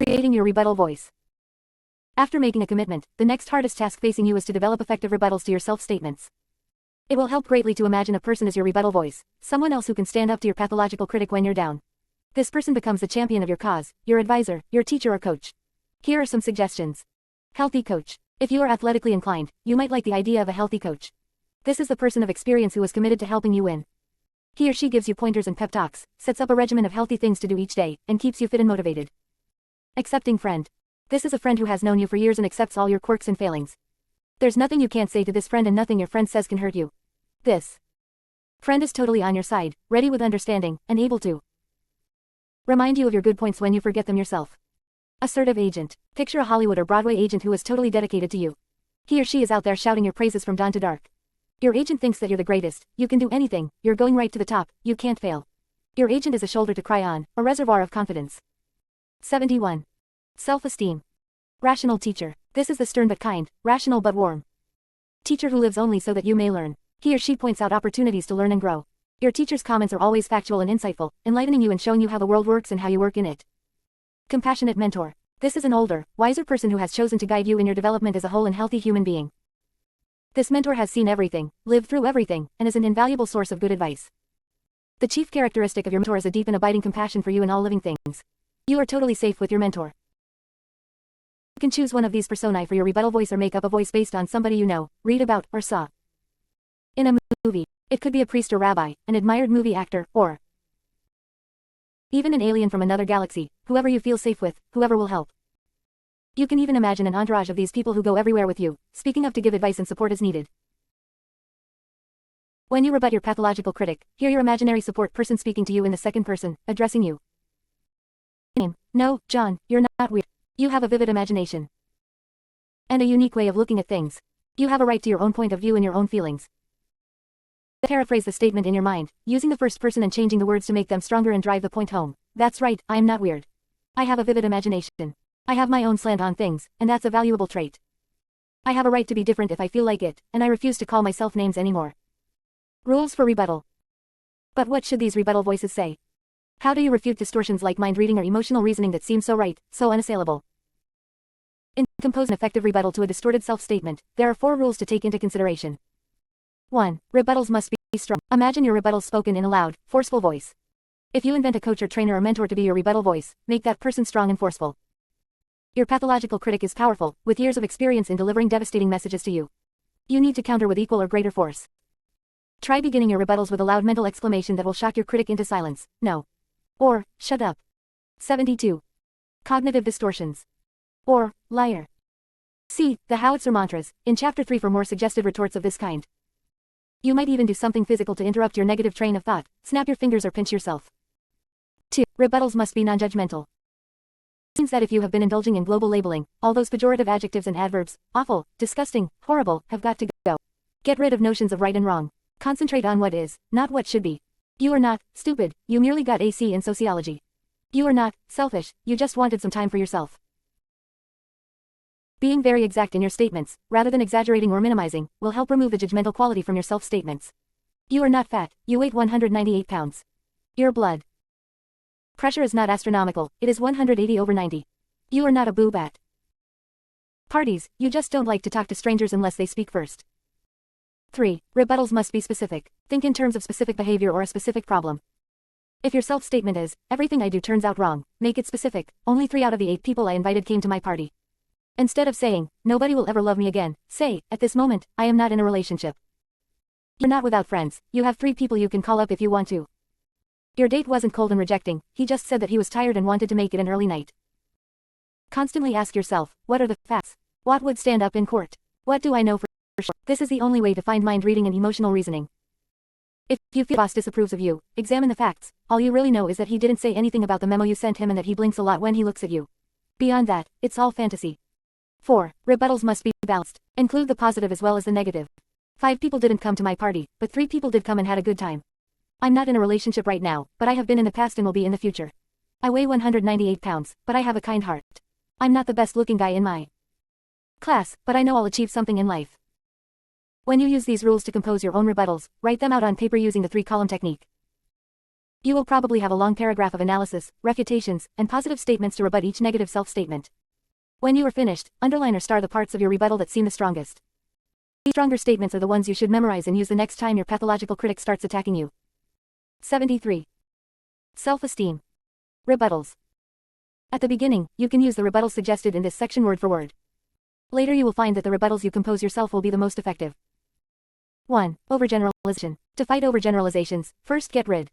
Creating your rebuttal voice. After making a commitment, the next hardest task facing you is to develop effective rebuttals to your self-statements. It will help greatly to imagine a person as your rebuttal voice, someone else who can stand up to your pathological critic when you're down. This person becomes the champion of your cause, your advisor, your teacher or coach. Here are some suggestions. Healthy coach. If you are athletically inclined, you might like the idea of a healthy coach. This is the person of experience who is committed to helping you win. He or she gives you pointers and pep talks, sets up a regimen of healthy things to do each day, and keeps you fit and motivated. Accepting friend. This is a friend who has known you for years and accepts all your quirks and failings. There's nothing you can't say to this friend and nothing your friend says can hurt you. This friend is totally on your side, ready with understanding, and able to remind you of your good points when you forget them yourself. Assertive agent. Picture a Hollywood or Broadway agent who is totally dedicated to you. He or she is out there shouting your praises from dawn to dark. Your agent thinks that you're the greatest, you can do anything, you're going right to the top, you can't fail. Your agent is a shoulder to cry on, a reservoir of confidence. 71. Self-esteem. Rational teacher. This is the stern but kind, rational but warm teacher who lives only so that you may learn. He or she points out opportunities to learn and grow. Your teacher's comments are always factual and insightful, enlightening you and showing you how the world works and how you work in it. Compassionate mentor. This is an older, wiser person who has chosen to guide you in your development as a whole and healthy human being. This mentor has seen everything, lived through everything, and is an invaluable source of good advice. The chief characteristic of your mentor is a deep and abiding compassion for you and all living things. You are totally safe with your mentor. You can choose one of these personae for your rebuttal voice or make up a voice based on somebody you know, read about, or saw in a movie. It could be a priest or rabbi, an admired movie actor, or even an alien from another galaxy, whoever you feel safe with, whoever will help. You can even imagine an entourage of these people who go everywhere with you, speaking up to give advice and support as needed. When you rebut your pathological critic, hear your imaginary support person speaking to you in the second person, addressing you. Name. No, John, you're not weird. You have a vivid imagination and a unique way of looking at things. You have a right to your own point of view and your own feelings. Paraphrase the statement in your mind, using the first person and changing the words to make them stronger and drive the point home. That's right, I am not weird. I have a vivid imagination. I have my own slant on things, and that's a valuable trait. I have a right to be different if I feel like it, and I refuse to call myself names anymore. Rules for rebuttal. But what should these rebuttal voices say? How do you refute distortions like mind reading or emotional reasoning that seem so right, so unassailable? In compose an effective rebuttal to a distorted self-statement, there are 4 rules to take into consideration. 1. Rebuttals must be strong. Imagine your rebuttals spoken in a loud, forceful voice. If you invent a coach or trainer or mentor to be your rebuttal voice, make that person strong and forceful. Your pathological critic is powerful, with years of experience in delivering devastating messages to you. You need to counter with equal or greater force. Try beginning your rebuttals with a loud mental exclamation that will shock your critic into silence. No. Or, shut up. 72. Cognitive distortions. Or, liar. See, the Howitzer mantras, in Chapter 3 for more suggestive retorts of this kind. You might even do something physical to interrupt your negative train of thought, snap your fingers or pinch yourself. 2. Rebuttals must be non-judgmental. Means that if you have been indulging in global labeling, all those pejorative adjectives and adverbs, awful, disgusting, horrible, have got to go. Get rid of notions of right and wrong. Concentrate on what is, not what should be. You are not stupid, you merely got AC in sociology. You are not selfish, you just wanted some time for yourself. Being very exact in your statements, rather than exaggerating or minimizing, will help remove the judgmental quality from your self-statements. You are not fat, you weigh 198 pounds. Your blood pressure is not astronomical, it is 180/90. You are not a boo-bat. Parties, you just don't like to talk to strangers unless they speak first. 3. Rebuttals must be specific. Think in terms of specific behavior or a specific problem. If your self-statement is, everything I do turns out wrong, make it specific, only 3 out of the 8 people I invited came to my party. Instead of saying, nobody will ever love me again, say, at this moment, I am not in a relationship. You're not without friends, you have 3 people you can call up if you want to. Your date wasn't cold and rejecting, he just said that he was tired and wanted to make it an early night. Constantly ask yourself, what are the facts? What would stand up in court? What do I know for sure? This is the only way to find mind reading and emotional reasoning. If you feel boss disapproves of you, examine the facts. All you really know is that he didn't say anything about the memo you sent him and that he blinks a lot when he looks at you. Beyond that, it's all fantasy. 4. Rebuttals must be balanced. Include the positive as well as the negative. 5 people didn't come to my party, but 3 people did come and had a good time. I'm not in a relationship right now, but I have been in the past and will be in the future. I weigh 198 pounds, but I have a kind heart. I'm not the best looking guy in my class, but I know I'll achieve something in life. When you use these rules to compose your own rebuttals, write them out on paper using the 3-column technique. You will probably have a long paragraph of analysis, refutations, and positive statements to rebut each negative self-statement. When you are finished, underline or star the parts of your rebuttal that seem the strongest. These stronger statements are the ones you should memorize and use the next time your pathological critic starts attacking you. 73. Self-esteem. Rebuttals. At the beginning, you can use the rebuttals suggested in this section word for word. Later you will find that the rebuttals you compose yourself will be the most effective. 1. Overgeneralization. To fight overgeneralizations, first get rid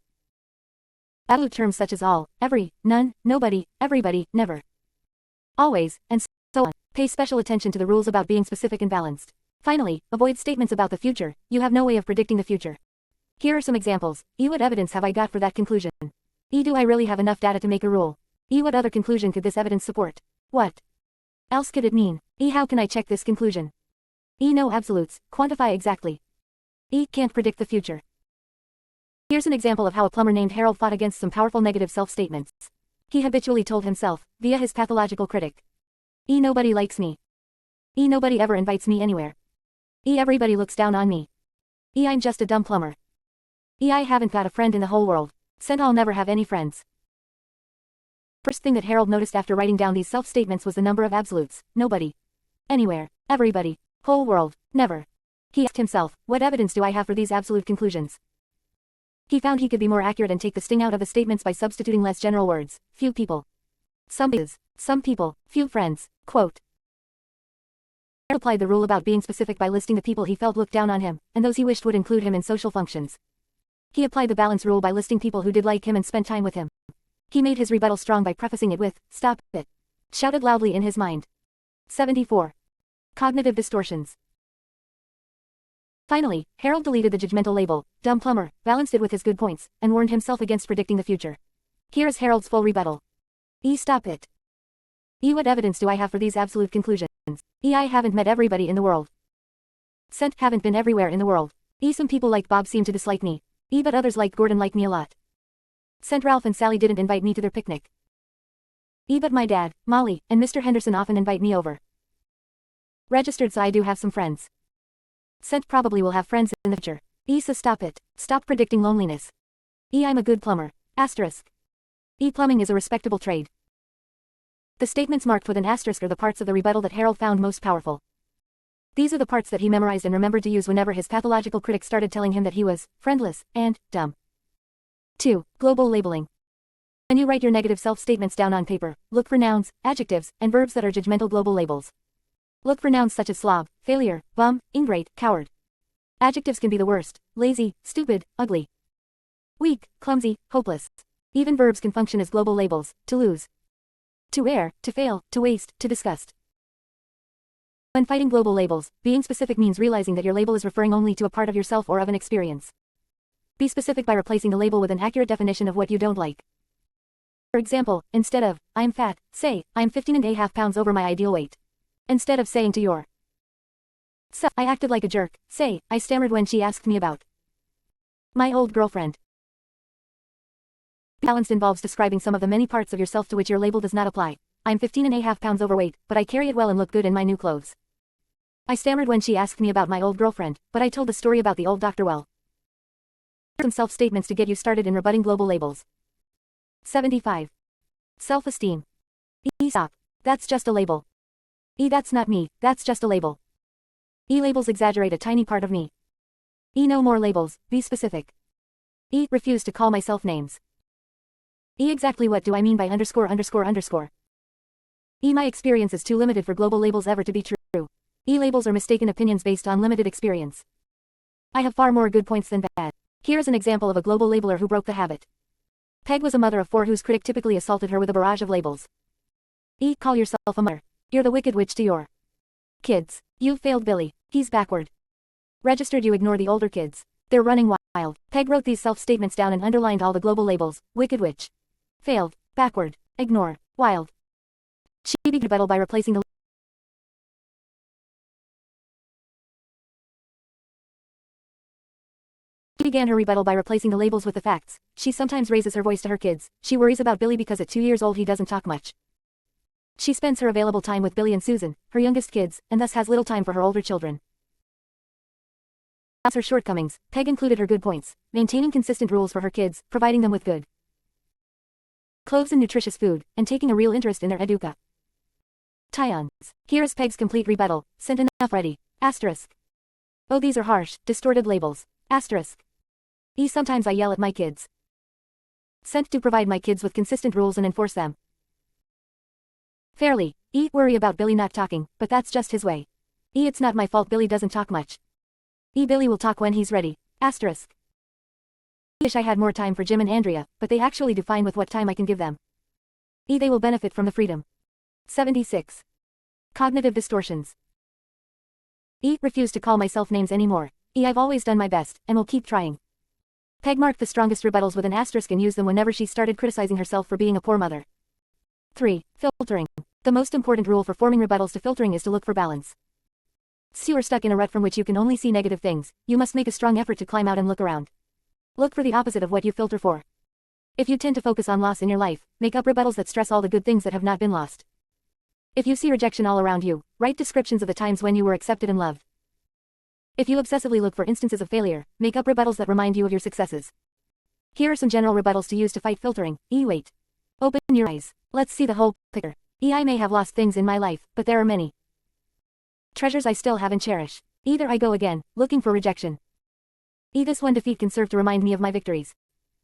absolute terms such as all, every, none, nobody, everybody, never, always, and so on. Pay special attention to the rules about being specific and balanced. Finally, avoid statements about the future. You have no way of predicting the future. Here are some examples. What evidence have I got for that conclusion? Do I really have enough data to make a rule? What other conclusion could this evidence support? What else could it mean? How can I check this conclusion? No absolutes, quantify exactly. Can't predict the future. Here's an example of how a plumber named Harold fought against some powerful negative self-statements. He habitually told himself, via his pathological critic, nobody likes me. Nobody ever invites me anywhere. Everybody looks down on me. I'm just a dumb plumber. I haven't got a friend in the whole world. I'll never have any friends. First thing that Harold noticed after writing down these self-statements was the number of absolutes. Nobody. Anywhere. Everybody. Whole world. Never. He asked himself, what evidence do I have for these absolute conclusions? He found he could be more accurate and take the sting out of the statements by substituting less general words. Few people. Some places. Some people. Few friends. Quote. Harold applied the rule about being specific by listing the people he felt looked down on him, and those he wished would include him in social functions. He applied the balance rule by listing people who did like him and spent time with him. He made his rebuttal strong by prefacing it with, "Stop it." Shouted loudly in his mind. 74. Cognitive distortions. Finally, Harold deleted the judgmental label, dumb plumber, balanced it with his good points, and warned himself against predicting the future. Here is Harold's full rebuttal. Stop it. What evidence do I have for these absolute conclusions? I haven't met everybody in the world. Haven't been everywhere in the world. Some people like Bob seem to dislike me. But others like Gordon like me a lot. Ralph and Sally didn't invite me to their picnic. But my dad, Molly, and Mr. Henderson often invite me over. Registered so I do have some friends. Probably will have friends in the future. So stop it. Stop predicting loneliness. I'm a good plumber. Asterisk. Plumbing is a respectable trade. The statements marked with an asterisk are the parts of the rebuttal that Harold found most powerful. These are the parts that he memorized and remembered to use whenever his pathological critic started telling him that he was friendless and dumb. 2. Global labeling. When you write your negative self-statements down on paper, look for nouns, adjectives, and verbs that are judgmental global labels. Look for nouns such as slob, failure, bum, ingrate, coward. Adjectives can be the worst: lazy, stupid, ugly, weak, clumsy, hopeless. Even verbs can function as global labels: to lose, to err, to fail, to waste, to disgust. When fighting global labels, being specific means realizing that your label is referring only to a part of yourself or of an experience. Be specific by replacing the label with an accurate definition of what you don't like. For example, instead of, "I'm fat," say, "I'm 15.5 pounds over my ideal weight." Instead of saying to your self, "I acted like a jerk," say, "I stammered when she asked me about my old girlfriend." Balanced involves describing some of the many parts of yourself to which your label does not apply. I'm 15.5 pounds overweight, but I carry it well and look good in my new clothes. I stammered when she asked me about my old girlfriend, but I told the story about the old doctor well. Some self-statements to get you started in rebutting global labels. 75. Self-esteem. Stop. That's just a label. That's not me, that's just a label. Labels exaggerate a tiny part of me. No more labels, be specific. Refuse to call myself names. Exactly what do I mean by underscore underscore underscore? My experience is too limited for global labels ever to be true. Labels are mistaken opinions based on limited experience. I have far more good points than bad. Here is an example of a global labeler who broke the habit. Peg was a mother of 4 whose critic typically assaulted her with a barrage of labels. Call yourself a mother. You're the wicked witch to your kids. You failed Billy. He's backward. Registered, you ignore the older kids. They're running wild. Peg wrote these self-statements down and underlined all the global labels: wicked witch, failed, backward, ignore, wild. She began rebuttal by replacing the She began her rebuttal by replacing the labels with the facts. She sometimes raises her voice to her kids. She worries about Billy because at 2 years old he doesn't talk much. She spends her available time with Billy and Susan, her youngest kids, and thus has little time for her older children. her shortcomings, Peg included her good points, maintaining consistent rules for her kids, providing them with good clothes and nutritious food, and taking a real interest in their educa. Tyons. Here is Peg's complete rebuttal, sent enough ready. Asterisk. Oh, these are harsh, distorted labels. Asterisk. Sometimes I yell at my kids. Sent to provide my kids with consistent rules and enforce them. Fairly. Worry about Billy not talking, but that's just his way. It's not my fault Billy doesn't talk much. Billy will talk when he's ready. Asterisk. Wish I had more time for Jim and Andrea, but they actually do fine with what time I can give them. They will benefit from the freedom. 76. Cognitive distortions. Refuse to call myself names anymore. I've always done my best, and will keep trying. Peg marked the strongest rebuttals with an asterisk and used them whenever she started criticizing herself for being a poor mother. 3. Filtering. The most important rule for forming rebuttals to filtering is to look for balance. If you are stuck in a rut from which you can only see negative things, you must make a strong effort to climb out and look around. Look for the opposite of what you filter for. If you tend to focus on loss in your life, make up rebuttals that stress all the good things that have not been lost. If you see rejection all around you, write descriptions of the times when you were accepted and loved. If you obsessively look for instances of failure, make up rebuttals that remind you of your successes. Here are some general rebuttals to use to fight filtering. Wait. Open your eyes. Let's see the whole picture. I may have lost things in my life, but there are many treasures I still have and cherish. Either I go again, looking for rejection. This one defeat can serve to remind me of my victories.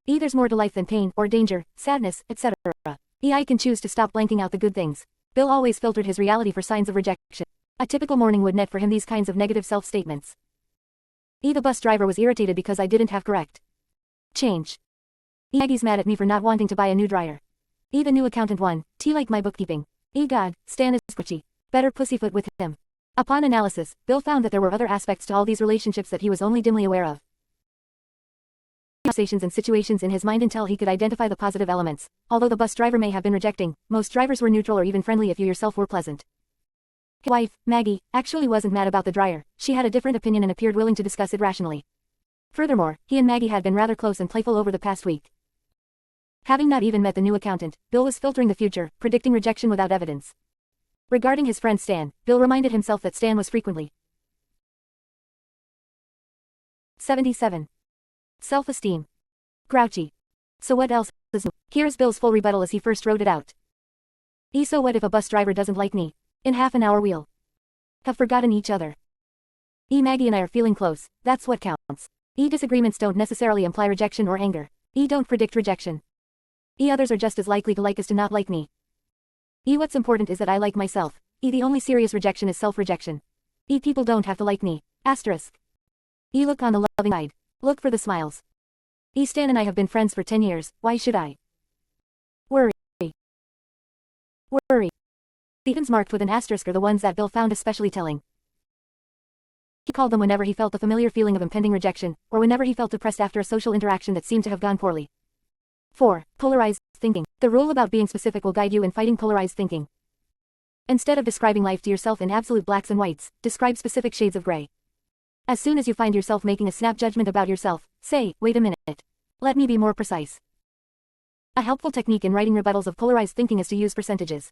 There's more to life than pain, or danger, sadness, etc. I can choose to stop blanking out the good things. Bill always filtered his reality for signs of rejection. A typical morning would net for him these kinds of negative self-statements. The bus driver was irritated because I didn't have correct change. Maggie's mad at me for not wanting to buy a new dryer. The new accountant won. Like my bookkeeping. God, Stan is squishy. Better pussyfoot with him. Upon analysis, Bill found that there were other aspects to all these relationships that he was only dimly aware of. Conversations and situations in his mind until he could identify the positive elements. Although the bus driver may have been rejecting, most drivers were neutral or even friendly if you yourself were pleasant. His wife, Maggie, actually wasn't mad about the dryer. She had a different opinion and appeared willing to discuss it rationally. Furthermore, he and Maggie had been rather close and playful over the past week. Having not even met the new accountant, Bill was filtering the future, predicting rejection without evidence. Regarding his friend Stan, Bill reminded himself that Stan was frequently 77. Self-esteem. Grouchy. So what else is new? Here's Bill's full rebuttal as he first wrote it out. So what if a bus driver doesn't like me? In half an hour we'll have forgotten each other. Maggie and I are feeling close, that's what counts. Disagreements don't necessarily imply rejection or anger. Don't predict rejection. Others are just as likely to like as to not like me. What's important is that I like myself. The only serious rejection is self-rejection. People don't have to like me. Asterisk. Look on the loving side. Look for the smiles. Stan and I have been friends for 10 years, why should I worry? Worry. The items marked with an asterisk are the ones that Bill found especially telling. He called them whenever he felt the familiar feeling of impending rejection, or whenever he felt depressed after a social interaction that seemed to have gone poorly. 4. Polarized thinking. The rule about being specific will guide you in fighting polarized thinking. Instead of describing life to yourself in absolute blacks and whites, describe specific shades of gray. As soon as you find yourself making a snap judgment about yourself, say, wait a minute. Let me be more precise. A helpful technique in writing rebuttals of polarized thinking is to use percentages.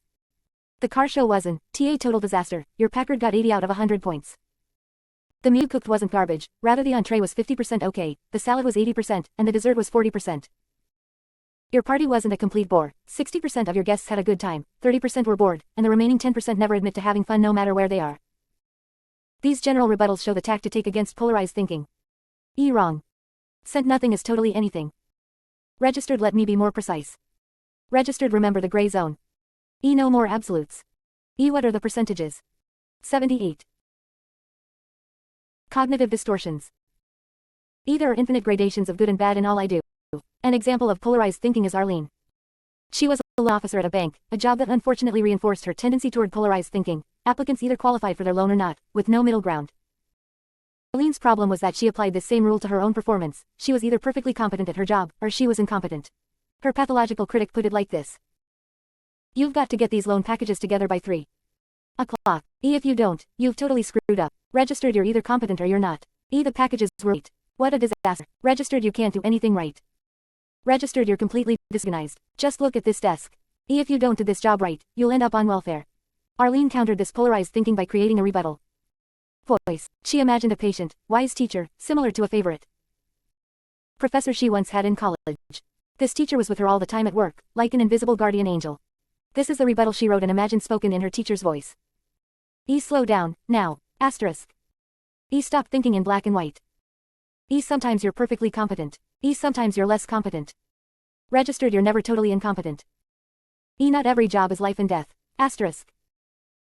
The car show wasn't a total disaster. Your Packard got 80 out of 100 points. The meal cooked wasn't garbage, rather the entree was 50% okay, the salad was 80%, and the dessert was 40%. Your party wasn't a complete bore. 60% of your guests had a good time, 30% were bored, and the remaining 10% never admit to having fun no matter where they are. These general rebuttals show the tact to take against polarized thinking. Wrong. Sent nothing is totally anything. Registered let me be more precise. Registered remember the gray zone. No more absolutes. What are the percentages? 78. Cognitive distortions. There are infinite gradations of good and bad in all I do. An example of polarized thinking is Arlene. She was a loan officer at a bank, a job that unfortunately reinforced her tendency toward polarized thinking. Applicants either qualified for their loan or not, with no middle ground. Arlene's problem was that she applied this same rule to her own performance. She was either perfectly competent at her job, or she was incompetent. Her pathological critic put it like this. You've got to get these loan packages together by 3 o'clock. If you don't, you've totally screwed up. Registered you're either competent or you're not. The packages were right. What a disaster. Registered you can't do anything right. Registered you're completely disorganized. Just look at this desk. If you don't do this job right, you'll end up on welfare. Arlene countered this polarized thinking by creating a rebuttal. Voice. She imagined a patient, wise teacher, similar to a favorite professor she once had in college. This teacher was with her all the time at work, like an invisible guardian angel. This is the rebuttal she wrote and imagined spoken in her teacher's voice. Slow down, now. Asterisk. Stop thinking in black and white. Sometimes you're perfectly competent. Sometimes you're less competent. Registered, you're never totally incompetent. Not every job is life and death. Asterisk.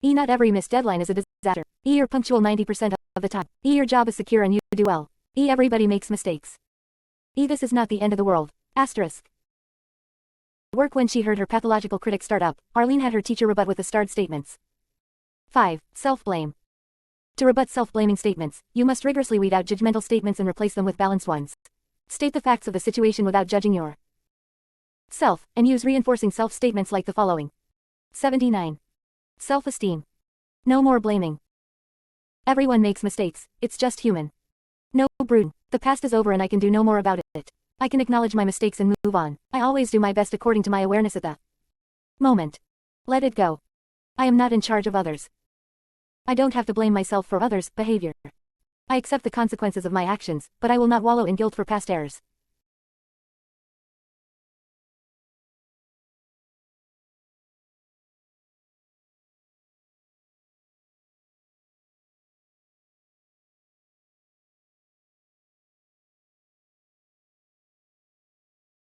Not every missed deadline is a disaster. You're punctual 90% of the time. Your job is secure and you do well. Everybody makes mistakes. This is not the end of the world. Asterisk. Work. When she heard her pathological critic start up, Arlene had her teacher rebut with the starred statements. 5. Self-blame. To rebut self-blaming statements, you must rigorously weed out judgmental statements and replace them with balanced ones. State the facts of the situation without judging your self, and use reinforcing self-statements like the following. 79. Self-esteem. No more blaming. Everyone makes mistakes, it's just human. No brooding. The past is over and I can do no more about it. I can acknowledge my mistakes and move on. I always do my best according to my awareness at the moment. Let it go. I am not in charge of others. I don't have to blame myself for others' behavior. I accept the consequences of my actions, but I will not wallow in guilt for past errors.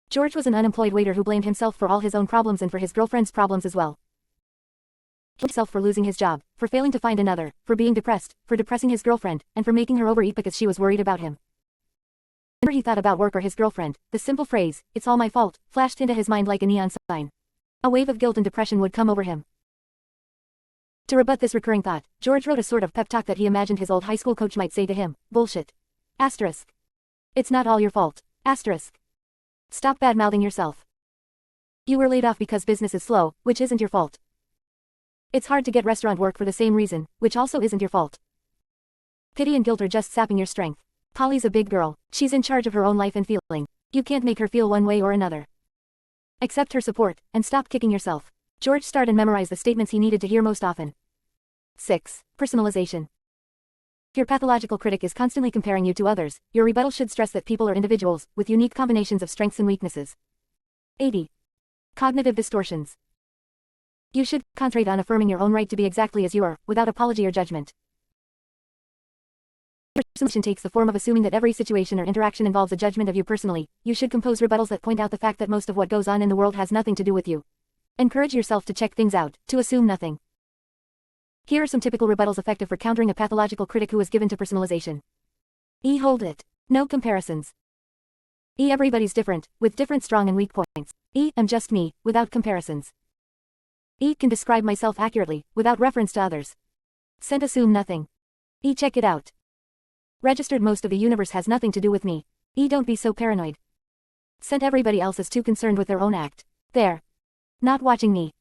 George was an unemployed waiter who blamed himself for all his own problems and for his girlfriend's problems as well. Himself for losing his job, for failing to find another, for being depressed, for depressing his girlfriend, and for making her overeat because she was worried about him. Whenever he thought about work or his girlfriend, the simple phrase, "It's all my fault," flashed into his mind like a neon sign. A wave of guilt and depression would come over him. To rebut this recurring thought, George wrote a sort of pep talk that he imagined his old high school coach might say to him. Bullshit. Asterisk. It's not all your fault. Asterisk. Stop bad-mouthing yourself. You were laid off because business is slow, which isn't your fault. It's hard to get restaurant work for the same reason, which also isn't your fault. Pity and guilt are just sapping your strength. Polly's a big girl. She's in charge of her own life and feeling. You can't make her feel one way or another. Accept her support, and stop kicking yourself. George started and memorized the statements he needed to hear most often. 6. Personalization. If your pathological critic is constantly comparing you to others, your rebuttal should stress that people are individuals, with unique combinations of strengths and weaknesses. 80. Cognitive distortions. You should concentrate on affirming your own right to be exactly as you are, without apology or judgment. Your solution takes the form of assuming that every situation or interaction involves a judgment of you personally. You should compose rebuttals that point out the fact that most of what goes on in the world has nothing to do with you. Encourage yourself to check things out, to assume nothing. Here are some typical rebuttals effective for countering a pathological critic who is given to personalization. Hold it. No comparisons. Everybody's different, with different strong and weak points. I'm just me, without comparisons. Can describe myself accurately, without reference to others. Assume nothing. Check it out. Registered, most of the universe has nothing to do with me. Don't be so paranoid. Everybody else is too concerned with their own act. They're not watching me.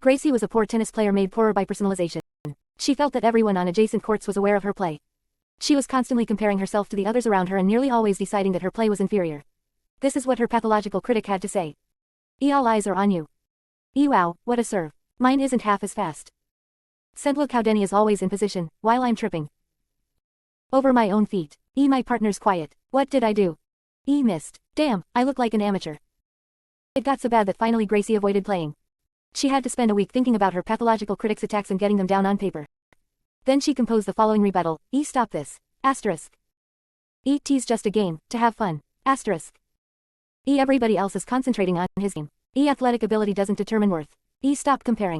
Gracie was a poor tennis player made poorer by personalization. She felt that everyone on adjacent courts was aware of her play. She was constantly comparing herself to the others around her and nearly always deciding that her play was inferior. This is what her pathological critic had to say. All eyes are on you. Wow, what a serve. Mine isn't half as fast. Look how Denny is always in position, while I'm tripping over my own feet. My partner's quiet. What did I do? Missed. Damn, I look like an amateur. It got so bad that finally Gracie avoided playing. She had to spend a week thinking about her pathological critic's attacks and getting them down on paper. Then she composed the following rebuttal. Stop this. Asterisk. T's just a game, to have fun. Asterisk. Everybody else is concentrating on his game. Athletic ability doesn't determine worth. Stop comparing.